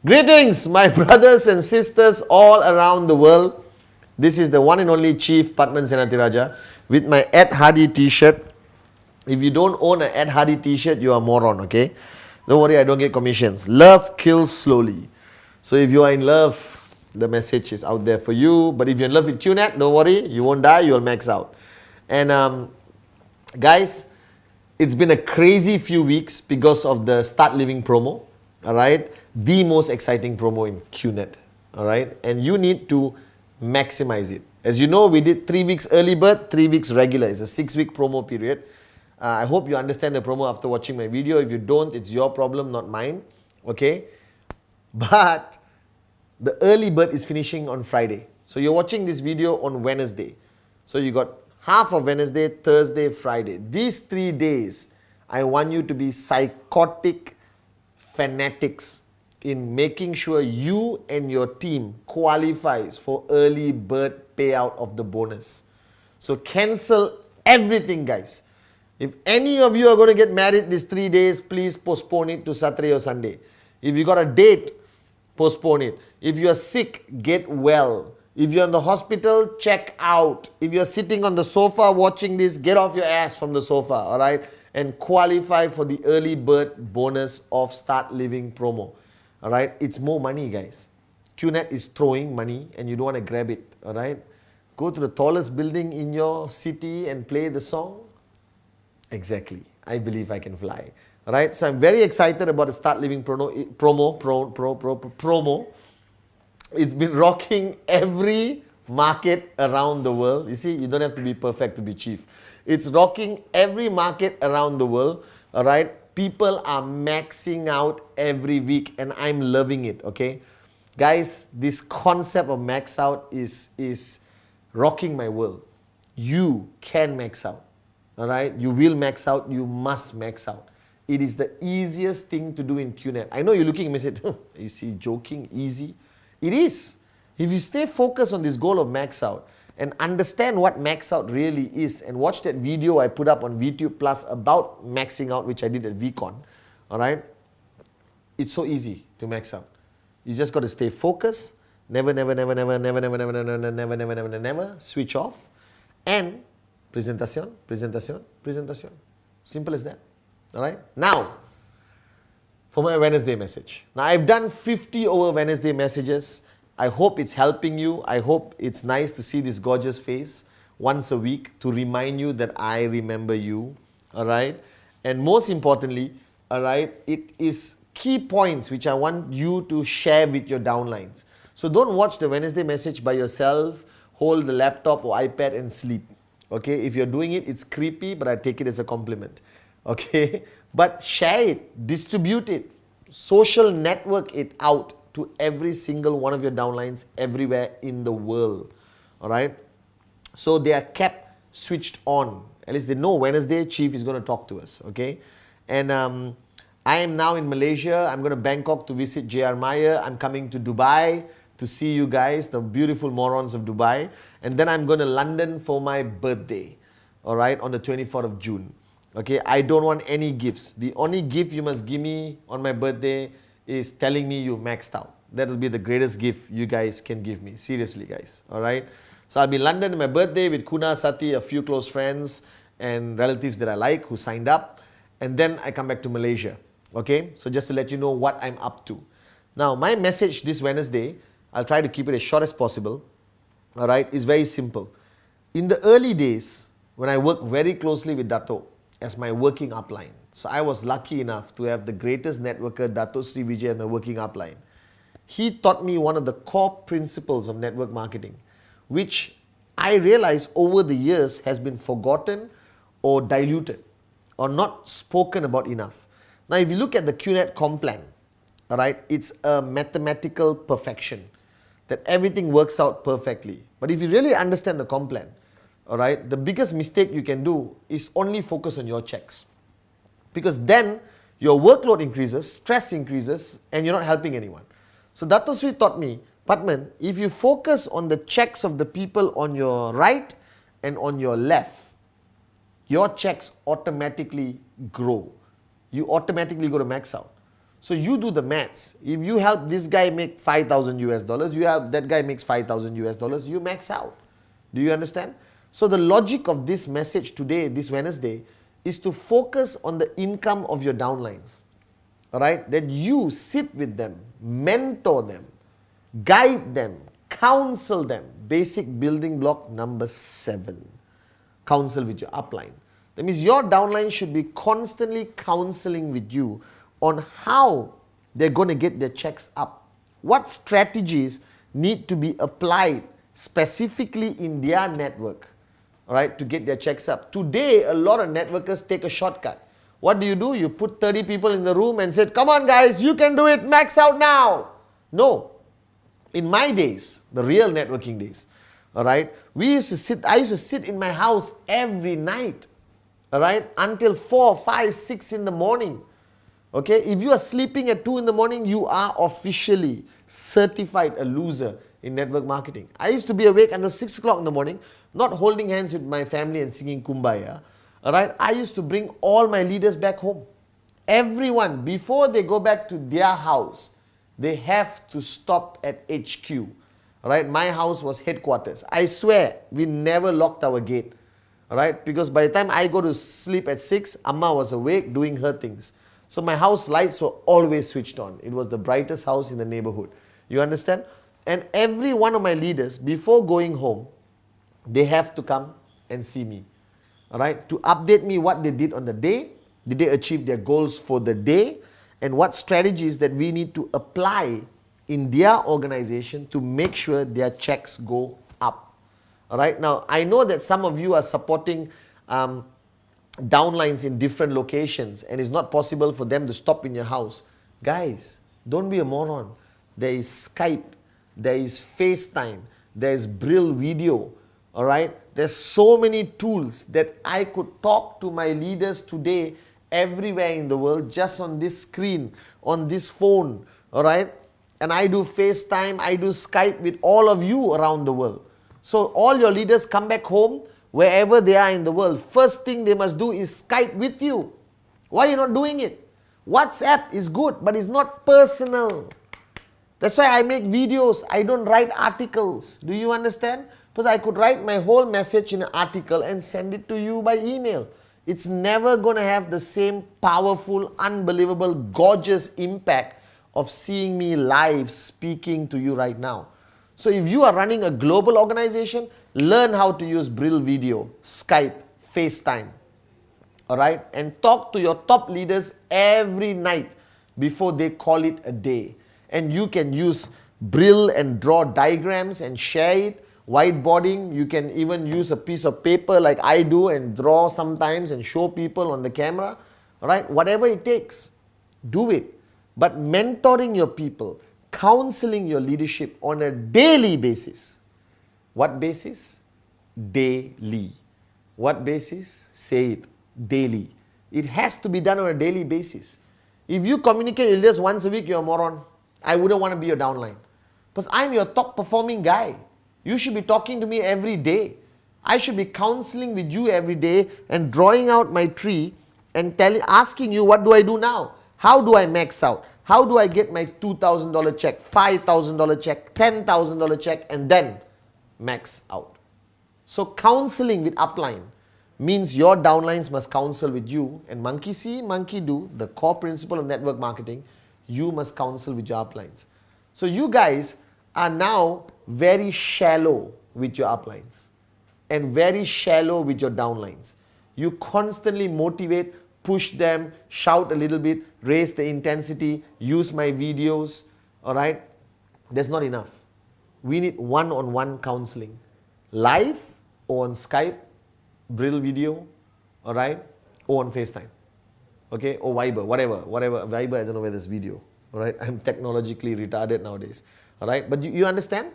Greetings, my brothers and sisters all around the world. This is the one and only Chief Padman Senathiraja with my Ed Hardy t-shirt. If you don't own an Ed Hardy t-shirt, you are a moron, okay? Don't worry, I don't get commissions. Love kills slowly. So if you are in love, the message is out there for you. But if you're in love with QNet, don't worry, you won't die, you'll max out. And guys, it's been a crazy few weeks because of the Start Living promo, all right? The most exciting promo in QNet, all right? And you need to maximize it. As you know, we did 3 weeks early bird, 3 weeks regular. It's a 6-week promo period. I hope you understand the promo after watching my video. If you don't, it's your problem, not mine, okay? But the early bird is finishing on Friday. So you're watching this video on Wednesday. So you got half of Wednesday, Thursday, Friday. These 3 days, I want you to be psychotic fanatics in making sure you and your team qualifies for early bird payout of the bonus. So cancel everything, guys. If any of you are going to get married these 3 days, please postpone it to Saturday or Sunday. If you got a date, postpone it. If you are sick, get well. If you're in the hospital, check out. If you're sitting on the sofa watching this, get off your ass from the sofa, all right? And qualify for the early bird bonus of Start Living promo, all right? It's more money, guys. QNet is throwing money and you don't want to grab it, all right? Go to the tallest building in your city and play the song. Exactly. I believe I can fly. All right. So I'm very excited about the Start Living promo. It's been rocking every market around the world. You see, you don't have to be perfect to be chief. It's rocking every market around the world. All right. People are maxing out every week and I'm loving it. Okay. Guys, this concept of max out is rocking my world. You can max out. All right, you will max out, you must max out. It is the easiest thing to do in QNet. I know you're looking at me and said, you see, joking, easy. It is. If you stay focused on this goal of max out and understand what max out really is and watch that video I put up on VTube Plus about maxing out, which I did at VCon, all right, it's so easy to max out. You just got to stay focused, never switch off, and presentation. Simple as that. All right. Now, for my Wednesday message. Now, I've done 50 over Wednesday messages. I hope it's helping you. I hope it's nice to see this gorgeous face once a week to remind you that I remember you. All right. And most importantly, all right, it is key points which I want you to share with your downlines. So don't watch the Wednesday message by yourself, hold the laptop or iPad and sleep. Okay, if you're doing it, it's creepy, but I take it as a compliment. Okay, but share it, distribute it, social network it out to every single one of your downlines everywhere in the world. All right, so they are kept switched on. At least they know Wednesday, Chief is going to talk to us. Okay, and I am now in Malaysia. I'm going to Bangkok to visit JR Maya. I'm coming to Dubai to see you guys, the beautiful morons of Dubai. And then I'm going to London for my birthday, all right, on the 24th of June. Okay, I don't want any gifts. The only gift you must give me on my birthday is telling me you maxed out. That will be the greatest gift you guys can give me. Seriously, guys, all right? So I'll be in London on my birthday with Kuna, Sati, a few close friends and relatives that I like who signed up. And then I come back to Malaysia, okay? So just to let you know what I'm up to. Now, my message this Wednesday, I'll try to keep it as short as possible. All right, it's very simple. In the early days, when I worked very closely with Dato as my working upline, so I was lucky enough to have the greatest networker, Dato Sri Vijay, as my working upline. He taught me one of the core principles of network marketing, which I realized over the years has been forgotten or diluted or not spoken about enough. Now, if you look at the QNet comp plan, all right, it's a mathematical perfection that everything works out perfectly. But if you really understand the comp plan, all right, the biggest mistake you can do is only focus on your checks. Because then your workload increases, stress increases, and you're not helping anyone. So Dato Sri taught me, Padman, if you focus on the checks of the people on your right and on your left, your checks automatically grow. You automatically go to max out. So you do the maths. If you help this guy make 5,000 US dollars, you help that guy makes 5,000 US dollars, you max out. Do you understand? So the logic of this message today, this Wednesday, is to focus on the income of your downlines. All right? That you sit with them, mentor them, guide them, counsel them. Basic building block number 7. Counsel with your upline. That means your downline should be constantly counseling with you on how they're going to get their checks up. What strategies need to be applied specifically in their network, all right, to get their checks up. Today, a lot of networkers take a shortcut. What do? You put 30 people in the room and said, come on guys, you can do it, max out now. No. In my days, the real networking days, all right, I used to sit in my house every night, all right, until 4, 5, 6 in the morning. Okay, if you are sleeping at 2 in the morning, you are officially certified a loser in network marketing. I used to be awake until 6 o'clock in the morning, not holding hands with my family and singing Kumbaya. All right, I used to bring all my leaders back home. Everyone, before they go back to their house, they have to stop at HQ. All right, my house was headquarters. I swear, we never locked our gate. All right, because by the time I go to sleep at 6, Amma was awake doing her things. So my house lights were always switched on. It was the brightest house in the neighborhood. You understand? And every one of my leaders, before going home, they have to come and see me. All right? To update me what they did on the day. Did they achieve their goals for the day? And what strategies that we need to apply in their organization to make sure their checks go up. All right? Now, I know that some of you are supporting downlines in different locations and it's not possible for them to stop in your house. Guys, don't be a moron. There is Skype, there is FaceTime, there is Brill Video, all right? There's so many tools that I could talk to my leaders today everywhere in the world just on this screen, on this phone, all right? And I do FaceTime, I do Skype with all of you around the world. So all your leaders come back home, wherever they are in the world, first thing they must do is Skype with you. Why are you not doing it? WhatsApp is good, but it's not personal. That's why I make videos. I don't write articles. Do you understand? Because I could write my whole message in an article and send it to you by email. It's never going to have the same powerful, unbelievable, gorgeous impact of seeing me live speaking to you right now. So if you are running a global organization, learn how to use Brill Video, Skype, FaceTime, all right? And talk to your top leaders every night before they call it a day. And you can use Brill and draw diagrams and share it. Whiteboarding, you can even use a piece of paper like I do and draw sometimes and show people on the camera, all right? Whatever it takes, do it. But mentoring your people, counseling your leadership on a daily basis. What basis? Daily. What basis? Say it. Daily. It has to be done on a daily basis. If you communicate with leaders once a week, you're a moron. I wouldn't want to be your downline. Because I'm your top performing guy. You should be talking to me every day. I should be counseling with you every day and drawing out my tree and asking you, what do I do now? How do I max out? How do I get my $2,000 check, $5,000 check, $10,000 check, and then max out? So counseling with upline means your downlines must counsel with you, and monkey see, monkey do, the core principle of network marketing, you must counsel with your uplines. So you guys are now very shallow with your uplines and very shallow with your downlines. You constantly motivate, push them, shout a little bit, raise the intensity, use my videos, all right? That's not enough. We need one-on-one counseling. Live or on Skype, Brill Video, all right? Or on FaceTime, okay? Or Viber, whatever. Viber, I don't know where there's video, all right? I'm technologically retarded nowadays, all right? But you understand?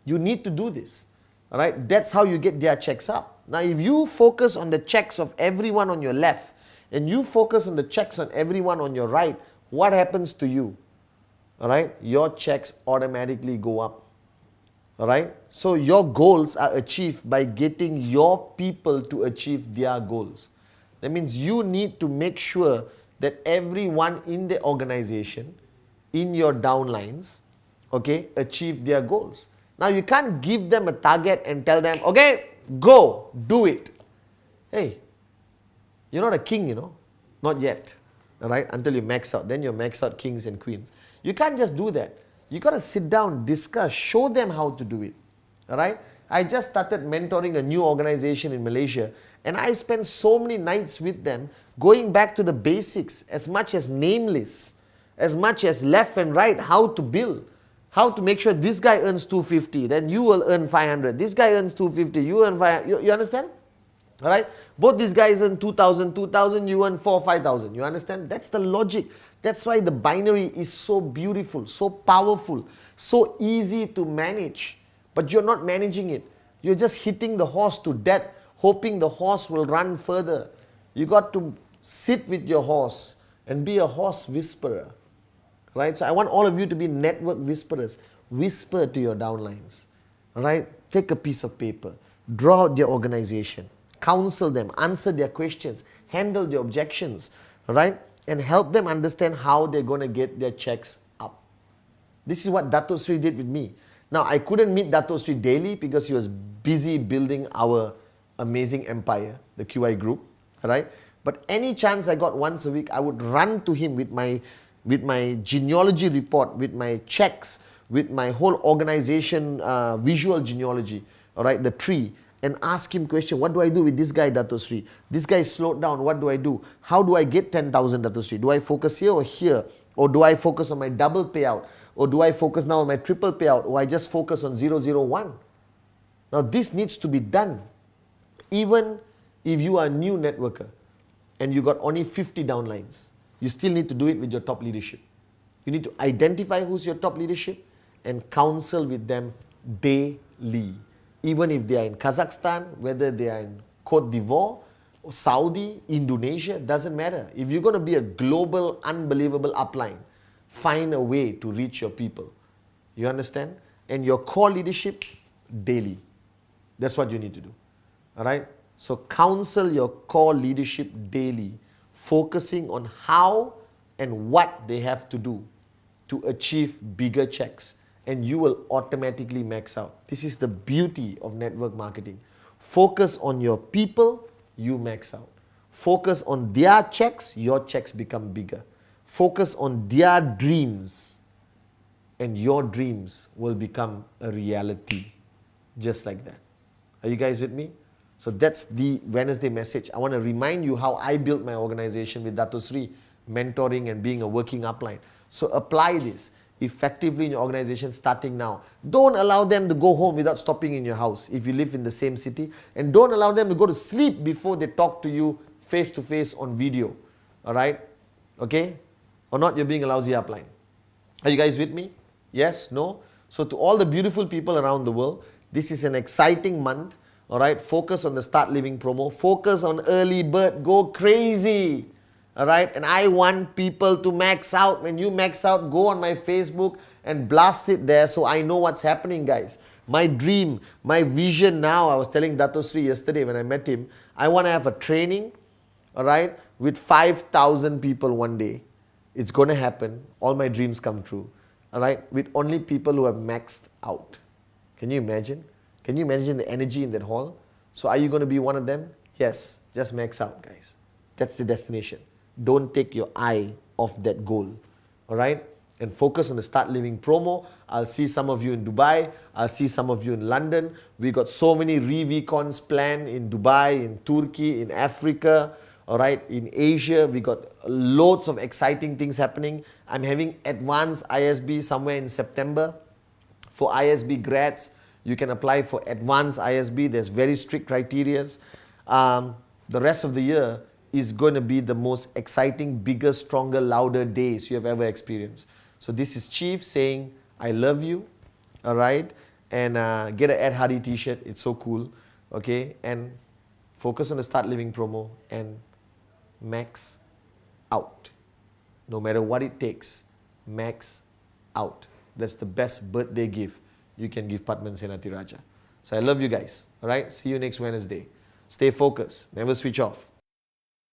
You need to do this, all right? That's how you get their checks up. Now, if you focus on the checks of everyone on your left, and you focus on the checks on everyone on your right, what happens to you? All right? Your checks automatically go up. All right? So your goals are achieved by getting your people to achieve their goals. That means you need to make sure that everyone in the organization, in your downlines, okay, achieve their goals. Now you can't give them a target and tell them, okay, go, do it. Hey, you're not a king, you know, not yet, all right, until you max out. Then you max out kings and queens. You can't just do that. You got to sit down, discuss, show them how to do it, all right. I just started mentoring a new organization in Malaysia, and I spent so many nights with them going back to the basics, as much as name lists, as much as left and right, how to build, how to make sure this guy earns 250, then you will earn 500. This guy earns 250, you earn 500. You understand? All right? Both these guys earn 2,000, you earn 4, 5,000. You understand? That's the logic. That's why the binary is so beautiful, so powerful, so easy to manage. But you're not managing it. You're just hitting the horse to death, hoping the horse will run further. You got to sit with your horse and be a horse whisperer. Right? So I want all of you to be network whisperers. Whisper to your downlines. Right? Take a piece of paper. Draw out their organization. Counsel them. Answer their questions. Handle their objections. Right? And help them understand how they're going to get their checks up. This is what Dato Sri did with me. Now, I couldn't meet Dato Sri daily because he was busy building our amazing empire, the QI group. Right? But any chance I got once a week, I would run to him with my genealogy report, with my checks, with my whole organization visual genealogy, all right, the tree, and ask him question, what do I do with this guy, Dato Sri? This guy is slowed down, what do I do? How do I get 10,000, Dato Sri? Do I focus here or here? Or do I focus on my double payout? Or do I focus now on my triple payout? Or I just focus on 001? Now this needs to be done. Even if you are a new networker and you got only 50 downlines, you still need to do it with your top leadership. You need to identify who's your top leadership and counsel with them daily. Even if they are in Kazakhstan, whether they are in Cote d'Ivoire, or Saudi, Indonesia, doesn't matter. If you're going to be a global, unbelievable upline, find a way to reach your people. You understand? And your core leadership, daily. That's what you need to do. All right? So counsel your core leadership daily, focusing on how and what they have to do to achieve bigger checks, and you will automatically max out. This is the beauty of network marketing. Focus on your people, you max out. Focus on their checks, your checks become bigger. Focus on their dreams, and your dreams will become a reality. Just like that. Are you guys with me? So that's the Wednesday message. I want to remind you how I built my organization with Dato Sri, mentoring and being a working upline. So apply this effectively in your organization starting now. Don't allow them to go home without stopping in your house if you live in the same city. And don't allow them to go to sleep before they talk to you face to face on video. All right? Okay? Or not, you're being a lousy upline. Are you guys with me? Yes? No? So to all the beautiful people around the world, this is an exciting month. All right, focus on the Start Living promo. Focus on early bird. Go crazy. All right, and I want people to max out. When you max out, go on my Facebook and blast it there so I know what's happening, guys. My dream, my vision now, I was telling Dato Sri yesterday when I met him, I want to have a training, all right, with 5,000 people one day. It's going to happen. All my dreams come true. All right, with only people who have maxed out. Can you imagine? Can you imagine the energy in that hall? So are you going to be one of them? Yes, just max out, guys. That's the destination. Don't take your eye off that goal, all right? And focus on the Start Living promo. I'll see some of you in Dubai. I'll see some of you in London. We got so many ReVcons planned in Dubai, in Turkey, in Africa, all right, in Asia. We got loads of exciting things happening. I'm having advanced ISB somewhere in September. For ISB grads, you can apply for advanced ISB. There's very strict criteria. The rest of the year is going to be the most exciting, bigger, stronger, louder days you have ever experienced. So this is Chief saying, I love you, all right? And get an Ed Hardy t-shirt. It's so cool, okay? And focus on the Start Living promo and max out. No matter what it takes, max out. That's the best birthday gift you can give Padman Senatiraja. So I love you guys. All right. See you next Wednesday. Stay focused. Never switch off.